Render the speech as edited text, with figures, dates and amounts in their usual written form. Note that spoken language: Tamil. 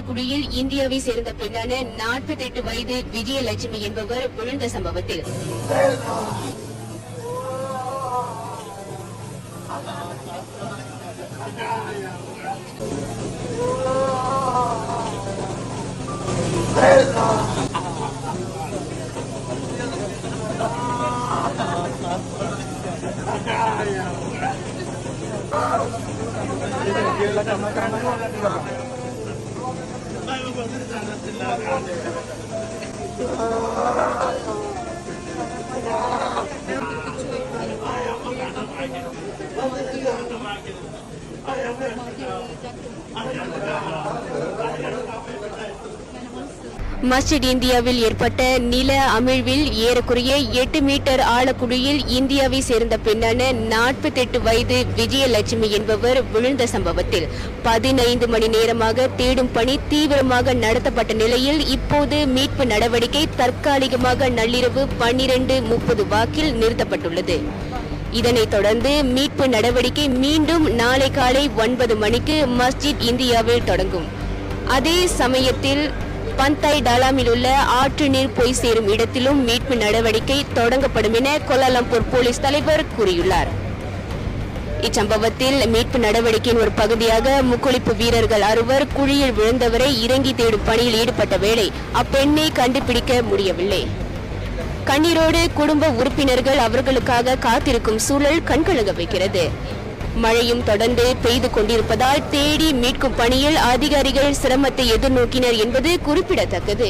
ஆலக்குடியில் இந்தியாவை சேர்ந்த பெண்ணான 48 வயது விஜயலட்சுமி என்பவர் விழுந்த சம்பவத்தில் மஸ்ஜித் இந்தியாவில் ஏற்பட்ட நில அமிழ்வில் ஏறக்குறைய 8 மீட்டர் ஆழக்குழியில் இந்தியாவை சேர்ந்த பெண்ணான 48 வயது விஜயலட்சுமி என்பவர் விழுந்த சம்பவத்தில் 15 மணி நேரமாக தேடும் பணி தீவிரமாக நடத்தப்பட்ட நிலையில் இப்போது மீட்பு நடவடிக்கை தற்காலிகமாக நள்ளிரவு 12:30 வாக்கில் நிறுத்தப்பட்டுள்ளது. இதனைத் தொடர்ந்து மீட்பு நடவடிக்கை மீண்டும் நாளை காலை 9 மணிக்கு மஸ்ஜித் இந்தியாவில் தொடங்கும். அதே சமயத்தில் பந்தாய் டாலாமில் உள்ள ஆற்று நீர் போய் சேரும் இடத்திலும் மீட்பு நடவடிக்கை தொடங்கப்படும் என கோலாலம்பூர் போலீஸ் தலைவர் கூறியுள்ளார். இச்சம்பவத்தில் மீட்பு நடவடிக்கையின் ஒரு பகுதியாக முக்குளிப்பு வீரர்கள் 6 குழியில் விழுந்தவரை இறங்கி தேடும் பணியில் ஈடுபட்ட வேளை அப்பெண்ணை கண்டுபிடிக்க முடியவில்லை. கண்ணீரோடு குடும்ப உறுப்பினர்கள் அவர்களுக்காக காத்திருக்கும் சூழல் கண்கலங்க வைக்கிறது. மழையும் தொடர்ந்து பெய்து கொண்டிருப்பதால் தேடி மீட்கும் பணியில் அதிகாரிகள் சிரமத்தை எதிர்நோக்கினர் என்பது குறிப்பிடத்தக்கது.